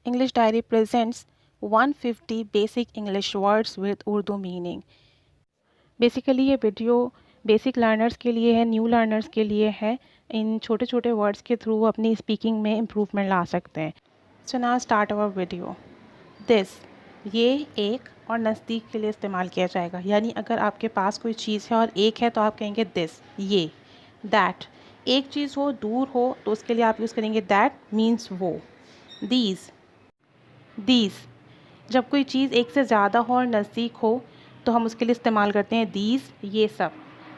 English Diary presents 150 basic English words with Urdu meaning. Basically ये video basic learners के लिए है, new learners के लिए है। इन छोटे छोटे वर्ड्स के थ्रू अपनी स्पीकिंग में इम्प्रूवमेंट ला सकते हैं। So now start our video. This, ये एक और नज़दीक के लिए इस्तेमाल किया जाएगा, यानी अगर आपके पास कोई चीज़ है और एक है तो आप कहेंगे दिस, ये। दैट, एक चीज़ हो दूर हो तो उसके लिए आप यूज़ करेंगे दैट मीन्स वो। दीज, दीज, जब कोई चीज़ एक से ज़्यादा हो और नज़दीक हो तो हम उसके लिए इस्तेमाल करते हैं दीज, ये सब।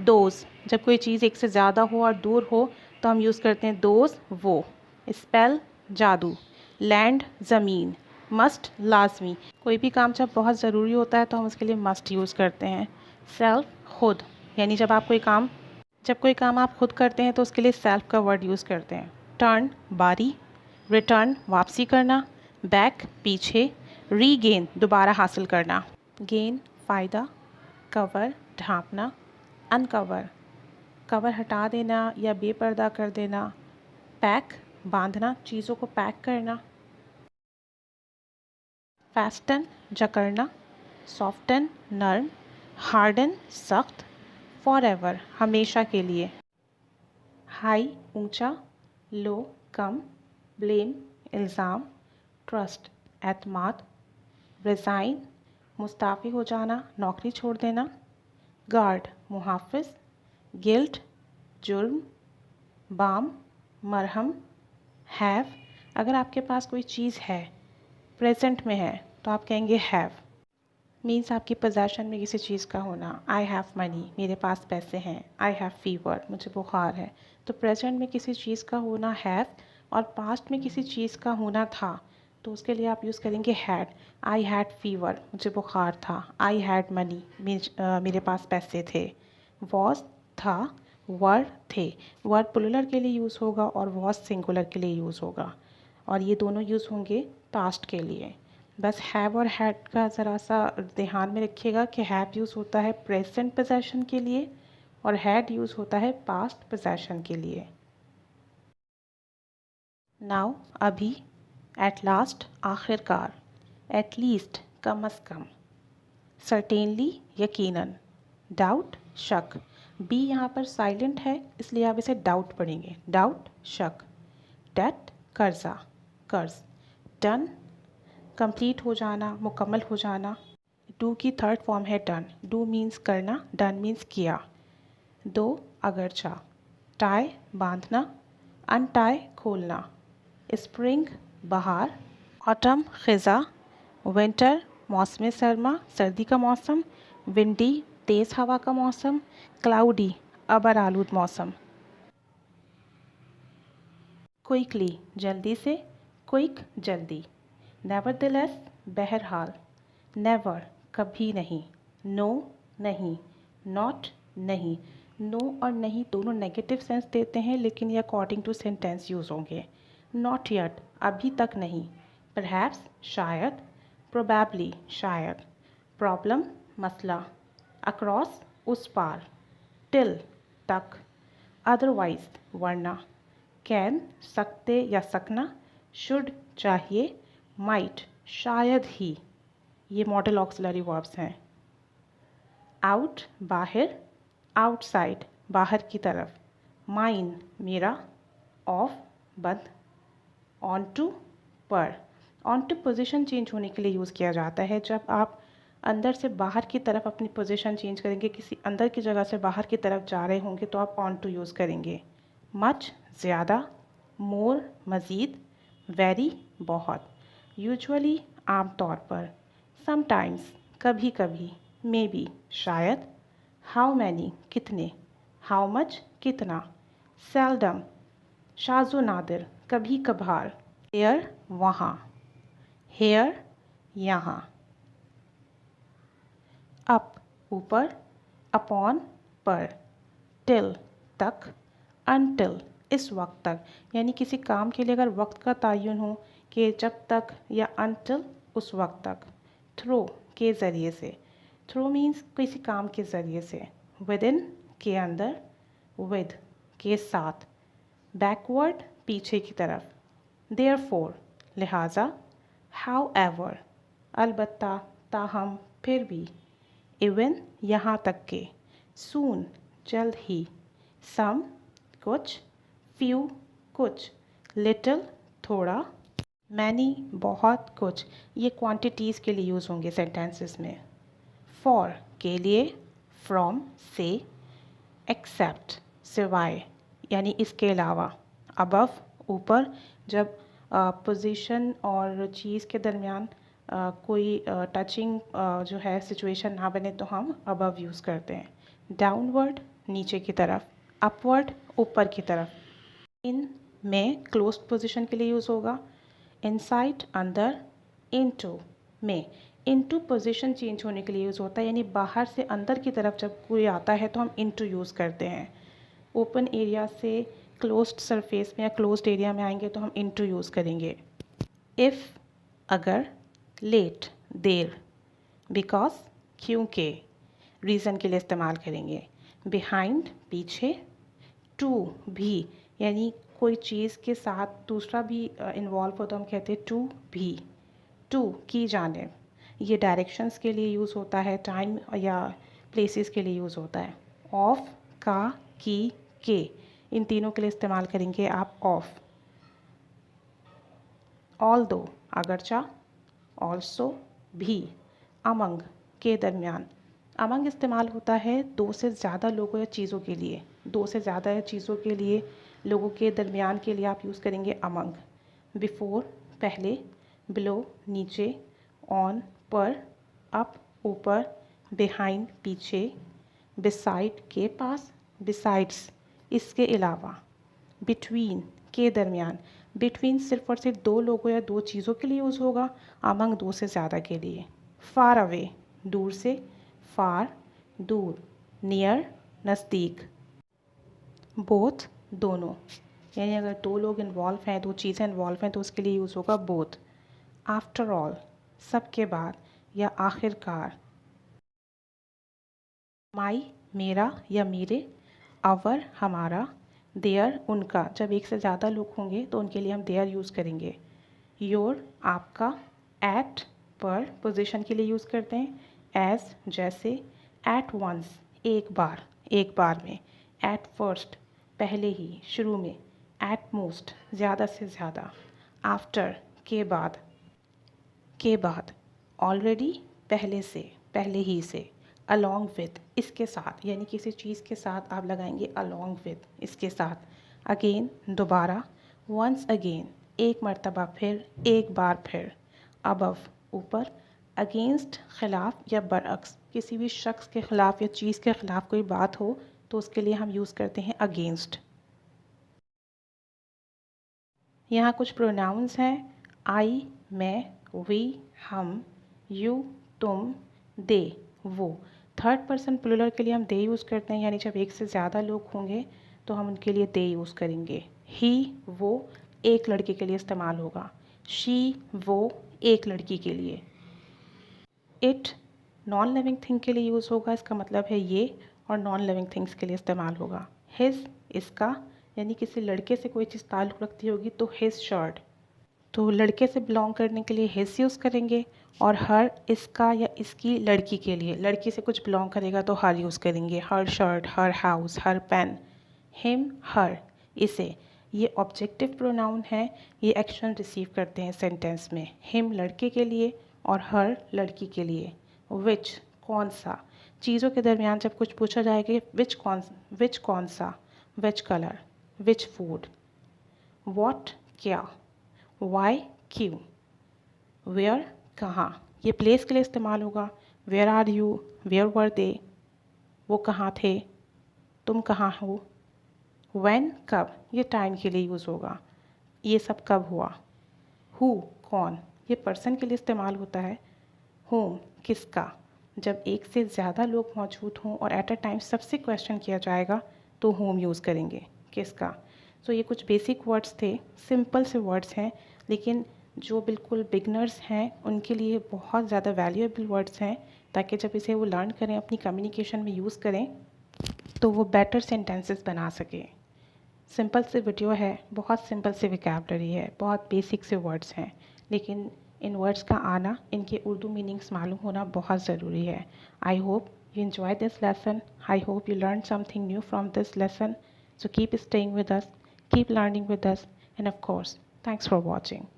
दोज, जब कोई चीज़ एक से ज़्यादा हो और दूर हो तो हम यूज़ करते हैं दोज, वो। स्पेल, जादू। लैंड, ज़मीन। मस्ट, लाजमी, कोई भी काम जब बहुत ज़रूरी होता है तो हम उसके लिए मस्ट यूज़ करते हैं। सेल्फ, खुद, यानी जब कोई काम आप खुद करते हैं तो उसके लिए सेल्फ का वर्ड यूज़ करते हैं। टर्न, बारी। रिटर्न, वापसी करना। बैक, पीछे। रीगेन, दोबारा हासिल करना। गेन, फ़ायदा। कवर, ढांपना। अनकवर, कवर हटा देना या बेपर्दा कर देना। पैक, बांधना, चीज़ों को पैक करना। फैस्टन, जकड़ना। सॉफ्टन, नर्म। हार्डन, सख्त। फॉरएवर, हमेशा के लिए। हाई, ऊंचा। लो, कम। ब्लेम, इल्ज़ाम। ट्रस्ट, एतमाद। रिज़ाइन, मुस्ताफ़ी हो जाना, नौकरी छोड़ देना। गार्ड, मुहाफ़िज़। गिल्ट, जुर्म। बाम, मरहम। हैव, अगर आपके पास कोई चीज़ है, प्रेजेंट में है, तो आप कहेंगे हैव। मीन्स आपकी पोजेशन में किसी चीज़ का होना। आई हैव मनी, मेरे पास पैसे हैं। आई हैव फीवर, मुझे बुखार है। तो प्रेजेंट में किसी चीज़ का होना हैव, और पास्ट में किसी चीज़ का होना था तो उसके लिए आप यूज़ करेंगे हैड। आई हैड फीवर, मुझे बुखार था। आई हैड मनी, मेरे पास पैसे थे। वॉज, था। वर, थे। वर्ड प्लूरल के लिए यूज़ होगा और वॉज सिंगुलर के लिए यूज़ होगा, और ये दोनों यूज़ होंगे पास्ट के लिए। बस हैव और हैड का ज़रा सा ध्यान में रखिएगा कि हैव यूज़ होता है प्रेजेंट पोजेशन के लिए और हैड यूज़ होता है पास्ट पोजेशन के लिए। नाउ, अभी। एट लास्ट, आखिरकार। एट लीस्ट, कम अज़ कम। सर्टेनली, यकीनन। डाउट, शक। बी यहाँ पर साइलेंट है इसलिए आप इसे डाउट पढ़ेंगे। डाउट, शक। डेट, कर्जा, कर्ज। डन, कंप्लीट हो जाना, मुकम्मल हो जाना। डू की थर्ड फॉर्म है डन। डू मीन्स करना, डन मीन्स किया। दो, अगरचा। टाई, बांधना। अनटाई, खोलना। स्प्रिंग, बहार। ऑटम, ख़ज़ा। विंटर, मौसम सरमा, सर्दी का मौसम। विंडी, तेज़ हवा का मौसम। क्लाउडी, अबर आलूद मौसम। क्विकली, जल्दी से। क्विक, जल्दी। नेवरदिलेस, बहरहाल। नेवर, कभी नहीं। नो, नहीं। नॉट, नहीं। नो और नहीं दोनों नेगेटिव सेंस देते हैं, लेकिन ये अकॉर्डिंग टू सेंटेंस यूज़ होंगे। नॉट येट, अभी तक नहीं। परहैप्स, शायद। प्रोबेबली, शायद। प्रॉब्लम, मसला। अक्रॉस, उस पार। टिल, तक। अदरवाइज, वरना। कैन, सकते या सकना। शुड, चाहिए। माइट, शायद ही। ये मॉडल ऑक्सिलरी वर्ब्स हैं। आउट, बाहर। आउटसाइड, बाहर की तरफ। माइन, मेरा। ऑफ, बंद। ऑन टू, पर। ऑन टू पोजिशन चेंज होने के लिए यूज़ किया जाता है। जब आप अंदर से बाहर की तरफ अपनी पोजीशन चेंज करेंगे, किसी अंदर की जगह से बाहर की तरफ जा रहे होंगे, तो आप ऑन टू यूज़ करेंगे। मच, ज़्यादा। मोर, मज़ीद। वेरी, बहुत। यूजुअली, आमतौर पर। समटाइम्स, कभी कभी। मे बी, शायद। हाउ मैनी, कितने। हाउ मच, कितना। सेल्डम, शाज़ो नादिर, कभी कभार। हेयर, वहाँ। हेयर, यहाँ। अप, ऊपर। अपॉन, पर। टिल, तक। अनटिल, इस वक्त तक, यानी किसी काम के लिए अगर वक्त का तयन हो कि जब तक या अनटिल, उस वक्त तक। थ्रो, के ज़रिए से। थ्रो मीन्स किसी काम के ज़रिए से। विदिन, के अंदर। विद, के साथ। बैकवर्ड, पीछे की तरफ। देयरफॉर, लिहाजा। however, अलबत्ता, ताहम, फिर भी, even, यहाँ तक के, soon, जल्द ही, some, कुछ, few, कुछ, little, थोड़ा, many, बहुत, कुछ। ये क्वांटिटीज़ के लिए यूज़ होंगे सेंटेंसेस में। for के लिए, from, से, except, सिवाय, यानी इसके अलावा, above, ऊपर। जब पोजीशन और चीज़ के दरमियान कोई टचिंग जो है सिचुएशन ना बने तो हम above यूज़ करते हैं। डाउनवर्ड, नीचे की तरफ। अपवर्ड, ऊपर की तरफ। इन में क्लोज्ड पोजीशन के लिए यूज़ होगा। इनसाइड, अंदर। इनटू में, इनटू पोजीशन चेंज होने के लिए यूज़ होता है, यानी बाहर से अंदर की तरफ जब कोई आता है तो हम इनटू यूज़ करते हैं। ओपन एरिया से क्लोज्ड सरफेस में या क्लोज्ड एरिया में आएंगे तो हम इनटू यूज़ करेंगे। इफ़, अगर। लेट, देर। बिकॉज, क्योंकि, रीज़न के लिए इस्तेमाल करेंगे। बिहाइंड, पीछे। टू, भी, यानी कोई चीज़ के साथ दूसरा भी इन्वॉल्व हो तो हम कहते हैं टू भी। टू, की जानिब, ये डायरेक्शंस के लिए यूज़ होता है, टाइम या प्लेसेस के लिए यूज़ होता है। ऑफ, का, की, के, इन तीनों के लिए इस्तेमाल करेंगे आप ऑफ। ऑल दो, अगरचा। ऑल्सो, भी। अमंग, के दरमियान। अमंग इस्तेमाल होता है दो से ज़्यादा लोगों या चीज़ों के लिए। दो से ज़्यादा या चीज़ों के लिए, लोगों के दरमियान के लिए आप यूज़ करेंगे अमंग। बिफोर, पहले। बिलो, नीचे। ऑन, पर। अप, ऊपर। बिहाइंड, पीछे। बिसाइड, के पास। बिसाइड्स, इसके अलावा। बिटवीन, के दरमियान। बिटवीन सिर्फ और सिर्फ दो लोगों या दो चीज़ों के लिए यूज़ होगा, अमंग दो से ज़्यादा के लिए। फार अवे, दूर से। फार, दूर। नियर, नज़दीक। बोथ, दोनों, यानी अगर दो लोग इन्वॉल्व हैं, दो चीज़ें इन्वॉल्व हैं तो उसके लिए यूज़ होगा बोथ। आफ्टर ऑल, सब के बाद या आखिरकार। माई, मेरा या मेरे। आवर, हमारा। देयर, उनका, जब एक से ज़्यादा लोग होंगे तो उनके लिए हम देयर यूज़ करेंगे। योर, आपका। एट, पर, पोजीशन के लिए यूज़ करते हैं। एज, जैसे। एट वंस, एक बार में। एट फर्स्ट, पहले ही, शुरू में। एट मोस्ट, ज़्यादा से ज़्यादा। आफ्टर, के बाद। ऑलरेडी, पहले से, पहले ही से। अलॉन्ग विद, इसके साथ, यानी किसी चीज़ के साथ आप लगाएंगे अलॉन्ग विद, इसके साथ। अगेन, दोबारा। वंस अगेन, एक मर्तबा फिर, एक बार फिर। अबव, ऊपर। अगेंस्ट, खिलाफ या बरअक्स, किसी भी शख्स के ख़िलाफ़ या चीज़ के ख़िलाफ़ कोई बात हो तो उसके लिए हम यूज़ करते हैं अगेंस्ट। यहाँ कुछ प्रोनाउंस हैं। आई, मैं। वी, हम। यू, तुम। दे, वो। थर्ड पर्सन प्लूरल के लिए हम दे यूज़ करते हैं, यानी जब एक से ज़्यादा लोग होंगे तो हम उनके लिए दे यूज़ करेंगे। ही, वो, एक लड़के के लिए इस्तेमाल होगा। शी, वो, एक लड़की के लिए। इट, नॉन लिविंग थिंग के लिए यूज़ होगा, इसका मतलब है ये, और नॉन लिविंग थिंग्स के लिए इस्तेमाल होगा। हिज, इसका, यानी किसी लड़के से कोई चीज़ ताल्लुक़ रखती होगी तो हिज शर्ट, तो लड़के से बिलोंग करने के लिए हिज यूज़ करेंगे। और हर, इसका या इसकी लड़की के लिए, लड़की से कुछ बिलोंग करेगा तो हर यूज़ करेंगे। हर शर्ट, हर हाउस, हर पेन। हिम, हर, इसे। ये ऑब्जेक्टिव प्रोनाउन है, ये एक्शन रिसीव करते हैं सेंटेंस में। हिम लड़के के लिए और हर लड़की के लिए। विच, कौन सा, चीज़ों के दरमियान जब कुछ पूछा जाएगा विच कौन सा। Which colour. Which food. What, क्या। वाई, क्यों। वेयर, कहाँ, ये प्लेस के लिए इस्तेमाल होगा। Where are you, where were they, वो कहाँ थे, तुम कहाँ हो। व्हेन, कब, ये टाइम के लिए यूज़ होगा, ये सब कब हुआ। हु, कौन, ये पर्सन के लिए इस्तेमाल होता है। होम, किसका, जब एक से ज़्यादा लोग मौजूद हों और एट अ टाइम सबसे क्वेश्चन किया जाएगा तो होम यूज़ करेंगे, किसका। सो ये कुछ बेसिक वर्ड्स थे, सिंपल से वर्ड्स हैं, लेकिन जो बिल्कुल बिगनर्स हैं उनके लिए बहुत ज़्यादा वैल्यूएबल वर्ड्स हैं, ताकि जब इसे वो लर्न करें, अपनी कम्युनिकेशन में यूज़ करें तो वो बेटर सेंटेंसेस बना सकें। सिंपल से वीडियो है, बहुत सिंपल से वोकैबुलरी है, बहुत बेसिक से वर्ड्स हैं, लेकिन इन वर्ड्स का आना, इनके उर्दू मीनिंग्स मालूम होना बहुत ज़रूरी है। I hope you enjoyed this lesson. I hope you learned something new from this lesson. So keep staying with us, keep learning with us, and of course, thanks for watching.